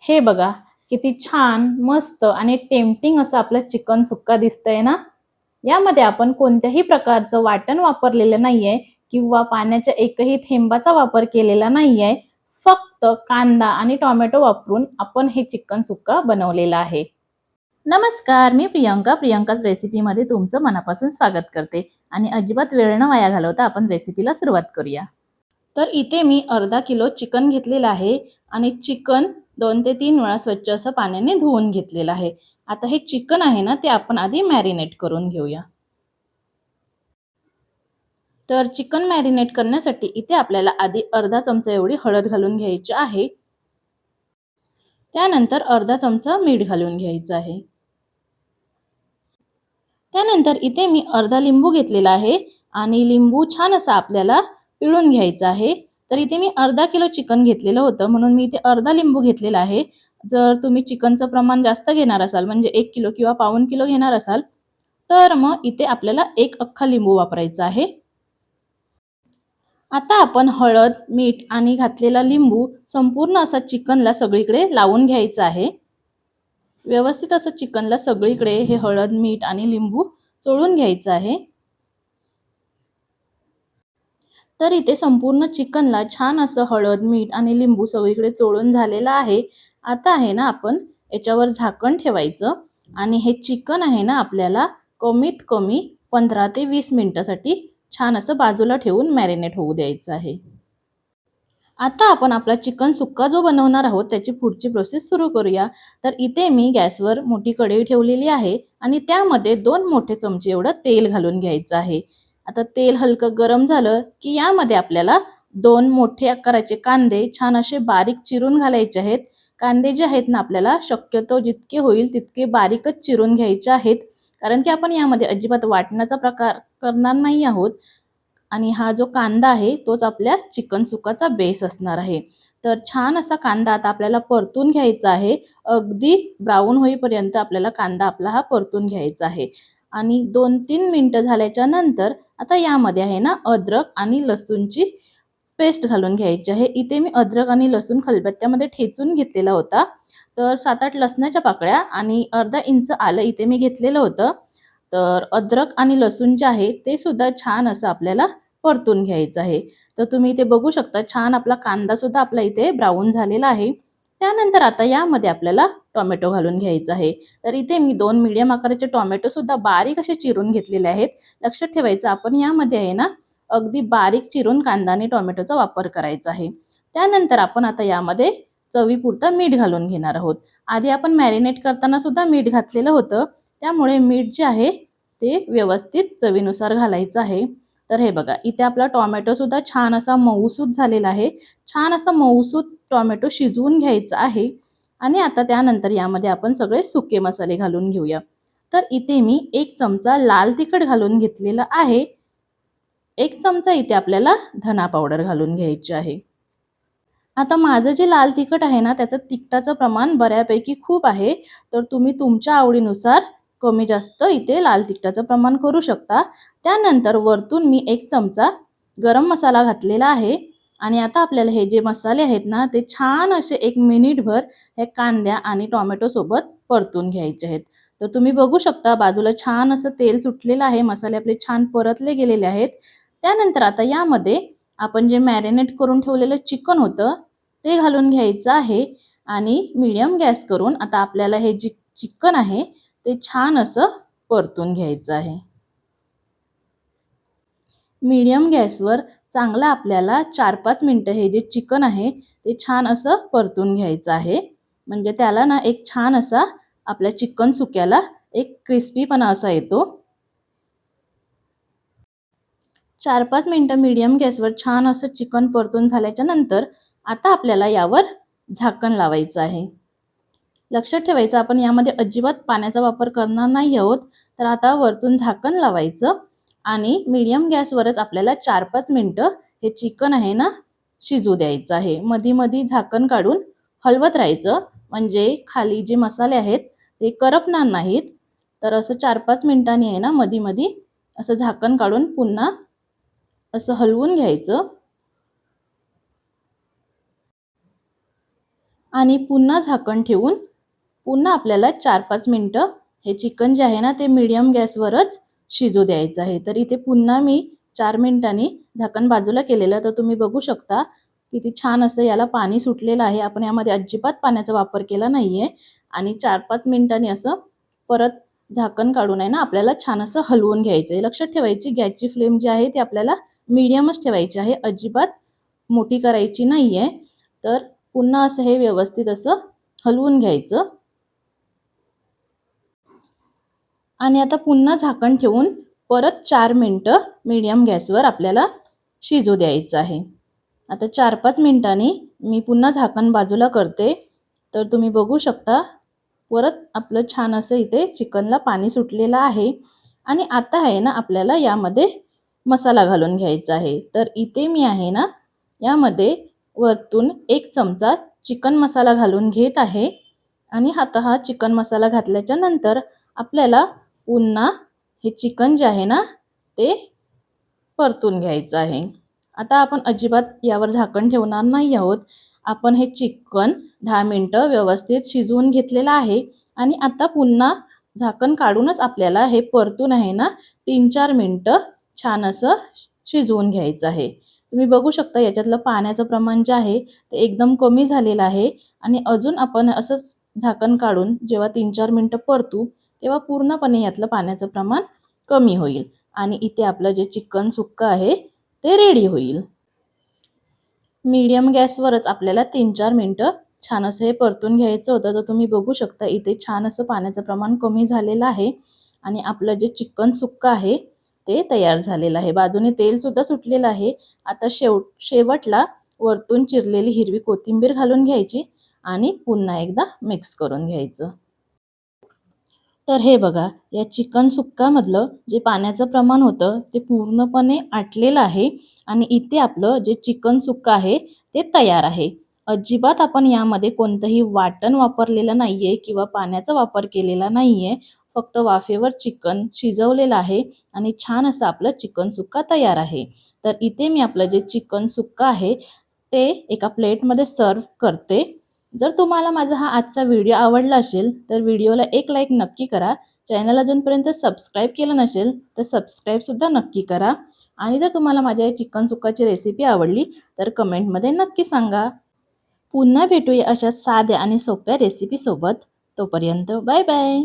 हे बघा, किती छान, मस्त आणि टेम्प्टिंग असं आपलं चिकन सुक्का दिसतंय ना? यामध्ये आपण कोणत्याही प्रकारचं वाटण वापरलेलं नाहीये किंवा पाण्याच्या एकही थेंबाचा वापर केलेला नाहीये. फक्त कांदा आणि टोमॅटो वापरून आपण हे चिकन सुक्का बनवलेलं आहे. नमस्कार, मी प्रियंका. प्रियंकाच रेसिपीमध्ये तुमचं मनापासून स्वागत करते आणि अजिबात वेळ न वाया घालवता आपण रेसिपीला सुरुवात करूया. तर इथे मी अर्धा किलो चिकन घेतलेलं आहे आणि चिकन 2 ते 3 वेळा स्वच्छ असं पाण्याने धुवून घेतलेलं आहे. आता हे चिकन आहे ना, ते आपण आधी मॅरिनेट करून घेऊया. तर चिकन मॅरिनेट करण्यासाठी इथे आपल्याला आधी अर्धा चमचा एवढी हळद घालून घ्यायची आहे. त्यानंतर अर्धा चमचा मीठ घालून घ्यायचं आहे. त्यानंतर इथे मी अर्धा लिंबू घेतलेला आहे आणि लिंबू छान असा आपल्याला पिळून घ्यायचा आहे. तर इथे मी अर्धा किलो चिकन घेतलेलं होतं म्हणून मी इथे अर्धा लिंबू घेतलेला आहे. जर तुम्ही चिकनचं प्रमाण जास्त घेणार असाल म्हणजे 1 किलो किंवा पाऊण किलो घेणार असाल, तर मग इथे आपल्याला 1 अख्खा लिंबू वापरायचा आहे. आता आपण हळद, मीठ आणि घातलेला लिंबू संपूर्ण असा चिकनला सगळीकडे लावून घ्यायचा आहे. व्यवस्थित असं चिकनला सगळीकडे हे हळद, मीठ आणि लिंबू चोळून घ्यायचं आहे. तर इथे संपूर्ण चिकनला छान असं हळद, मीठ आणि लिंबू सगळीकडे चोळून झालेलं आहे. आता आहे ना आपण याच्यावर झाकण ठेवायचं आणि हे चिकन आहे ना आपल्याला कमीत कमी 15 ते 20 मिनिटासाठी छान असं बाजूला ठेवून मॅरिनेट होऊ द्यायचं आहे. आता आपण आपला चिकन सुक्का जो बनवणार आहोत त्याची पुढची प्रोसेस सुरू करूया. तर इथे मी गॅसवर मोठी कढई ठेवलेली आहे आणि त्यामध्ये 2 मोठे चमचे एवढं तेल घालून घ्यायचं आहे. आता तेल हलकं गरम झालं की यामध्ये आपल्याला 2 मोठे आकाराचे कांदे छान असे बारीक चिरून घालायचे आहेत. कांदे जे आहेत ना आपल्याला शक्यतो जितके होईल तितके बारीकच चिरून घ्यायचे आहेत. कारण की आपण यामध्ये अजिबात वाटणाचा प्रकार करणार नाही आहोत. आणि हा जो कांदा आहे तोच आपल्या चिकन सुक्काचा बेस असणार आहे. तर छान असा कांदा आता आपल्याला परतून घ्यायचा आहे. अगदी ब्राऊन होईपर्यंत आपल्याला कांदा आपला हा परतून घ्यायचा आहे. आणि 2-3 मिनिटं झाल्याच्या नंतर आता यामध्ये आहे ना अद्रक आणि लसूणची पेस्ट घालून घ्यायची आहे. इथे मी अद्रक आणि लसूण खलबत्त्यामध्ये ठेचून घेतलेला होता. तर 7-8 लसणाच्या पाकळ्या आणि अर्धा इंच आलं इथे मी घेतलेलं होतं. तर अद्रक आणि लसूण जे आहे ते सुद्धा छान असं आपल्याला परतून घ्यायचं आहे. तर तुम्ही इथे बघू शकता छान आपला कांदा सुद्धा आपला इथे ब्राऊन झालेला आहे. त्यानंतर आता यामध्ये आपल्याला टोमॅटो घालून घ्यायचा आहे. तर इथे मी 2 मीडियम आकाराचे टोमॅटो सुद्धा बारीक असे चिरून घेतलेले आहेत. लक्षात ठेवायचं आपण यामध्ये आहे ना अगदी बारीक चिरून कांदा आणि टोमॅटोचा वापर करायचा आहे. त्यानंतर आपण आता यामध्ये चवीपुरतं मीठ घालून घेणार आहोत. आधी आपण मॅरिनेट करताना सुद्धा मीठ घातलेलं होतं. त्यामुळे मीठ जे आहे ते व्यवस्थित चवीनुसार घालायचं आहे. तर हे बघा इथे आपला टोमॅटो सुद्धा छान असा मऊसूत झालेला आहे. छान असा मऊसूत टोमॅटो शिजवून घ्यायचा आहे. आणि आता त्यानंतर यामध्ये आपण सगळे सुके मसाले घालून घेऊया. तर इथे मी 1 चमचा लाल तिखट घालून घेतलेला आहे. 1 चमचा इथे आपल्याला धना पावडर घालून घ्यायची आहे. आता माझं जे लाल तिखट आहे ना, त्याचं तिखटाचं प्रमाण बऱ्यापैकी खूप आहे. तर तुम्ही तुमच्या आवडीनुसार कमी जास्त इथे लाल तिखटाचं प्रमाण करू शकता. त्यानंतर वरतून मी 1 चमचा गरम मसाला घातलेला आहे आणि आता आपल्याला हे जे मसाले आहेत ना, ते छान असे 1 मिनिटभर हे कांद्या आणि टोमॅटोसोबत परतून घ्यायचे आहेत. तर तुम्ही बघू शकता बाजूला छान असं तेल सुटलेलं आहे. मसाले आपले छान परतले गेलेले आहेत. त्यानंतर आता यामध्ये आपण जे मॅरिनेट करून ठेवलेलं चिकन होतं ते घालून घ्यायचं आहे आणि मीडियम गॅस करून आता आपल्याला हे जे चिकन आहे ते छान असं परतून घ्यायचं आहे. मीडियम गॅसवर चांगलं आपल्याला 4-5 मिनिटं हे जे चिकन आहे ते छान असं परतून घ्यायचं आहे. म्हणजे त्याला ना एक छान असा आपल्या चिकन सुक्याला एक क्रिस्पीपणा असा येतो. 4-5 मिनिटं मीडियम गॅसवर छान असं चिकन परतून झाल्याच्या नंतर आता आपल्याला यावर झाकण लावायचं आहे. लक्षात ठेवायचं आपण यामध्ये अजिबात पाण्याचा वापर करणार नाही आहोत. तर आता वरतून झाकण लावायचं आणि मीडियम गॅसवरच आपल्याला 4-5 मिनिटं हे चिकन आहे ना शिजू द्यायचं आहे. मधी-मधी झाकण काढून हलवत राहायचं म्हणजे खाली जे मसाले आहेत ते करपणार नाहीत. तर असं 4-5 मिनिटांनी आहे ना मधी-मधी असं झाकण काढून पुन्हा असं हलवून घ्यायचं. आणि पुन्हा झाकण ठेवून पुन्हा आपल्याला 4-5 मिनिटं हे चिकन जे आहे ना ते मीडियम गॅसवरच शिजू द्यायचं आहे. तर इथे पुन्हा मी 4 मिनिटांनी झाकण बाजूला केलेलं, तर तुम्ही बघू शकता किती छान असं याला पाणी सुटलेलं आहे. आपण यामध्ये अजिबात पाण्याचा वापर केला नाहीये आणि 4-5 मिनिटांनी असं परत झाकण काढून आहे ना आपल्याला छान असं हलवून घ्यायचं आहे. लक्षात ठेवायची गॅसची फ्लेम जी आहे ती आपल्याला मीडियमच ठेवायची आहे, अजिबात मोठी करायची नाहीये. तर पुन्हा असं हे व्यवस्थित असं हलवून घ्यायचं आणि आता पुन्हा झाकण ठेवून परत 4 मिनिटं मीडियम गॅसवर आपल्याला शिजू द्यायचं आहे. आता 4-5 मिनिटांनी मी पुन्हा झाकण बाजूला करते. तर तुम्ही बघू शकता परत आपलं छान असं इथे चिकनला पाणी सुटलेलं आहे आणि आता आहे ना आपल्याला यामध्ये मसाला घालून घ्यायचा आहे. तर इथे मी आहे ना यामध्ये वरतून 1 चमचा चिकन मसाला घालून घेत आहे आणि आता हा चिकन मसाला घातल्याच्या नंतर आपल्याला पुन्हा हे चिकन जे आहे ना ते परतून घ्यायचं आहे. आता आपण अजिबात यावर झाकण ठेवणार नाही आहोत. आपण हे चिकन 10 मिनिटं व्यवस्थित शिजवून घेतलेलं आहे आणि आता पुन्हा झाकण काढूनच आपल्याला हे परतून आहे ना 3-4 मिनिटं छान असं शिजवून घ्यायचं आहे. तुम्ही बघू शकता याच्यातलं पाण्याचं प्रमाण जे आहे ते एकदम कमी झालेलं आहे आणि अजून आपण असंच झाकण काढून जेव्हा 3-4 मिनिटं परतू तेव्हा पूर्णपणे यातलं पाण्याचं प्रमाण कमी होईल आणि इथे आपलं जे चिकन सुक्कं आहे ते रेडी होईल. मीडियम गॅसवरच आपल्याला 3-4 मिनिटं छान असं हे परतून घ्यायचं होतं. तर तुम्ही बघू शकता इथे छान असं पाण्याचं प्रमाण कमी झालेलं आहे आणि आपलं जे चिकन सुक्कं आहे ते तयार झालेलं आहे. बाजूने तेलसुद्धा सुटलेलं आहे. आता शेवटला वरतून चिरलेली हिरवी कोथिंबीर घालून घ्यायची आणि पुन्हा एकदा मिक्स करून घ्यायचं. तर हे बघा या चिकन सुक्कामधलं जे पाण्याचं प्रमाण होतं ते पूर्णपणे आटलेलं आहे आणि इथे आपलं जे चिकन सुक्का आहे ते तयार आहे. अजिबात आपण यामध्ये कोणतंही वाटण वापरलेलं नाहीये किंवा पाण्याचा वापर केलेला नाहीये. फक्त वाफेवर चिकन शिजवलेलं आहे आणि छान असं आपलं चिकन सुक्का तयार आहे. तर इथे मी आपलं जे चिकन सुक्का आहे ते एका प्लेटमध्ये सर्व्ह करते. जर तुम्हाला माझा हा आजचा व्हिडिओ आवडला असेल तर व्हिडिओला एक लाईक नक्की करा. चॅनल अजूनपर्यंत सबस्क्राईब केलं नसेल तर सबस्क्राईबसुद्धा नक्की करा आणि जर तुम्हाला माझ्या या चिकन सुक्काची रेसिपी आवडली तर कमेंटमध्ये नक्की सांगा. पुन्हा भेटूया अशा साध्या आणि सोप्या रेसिपीसोबत. तोपर्यंत बाय बाय.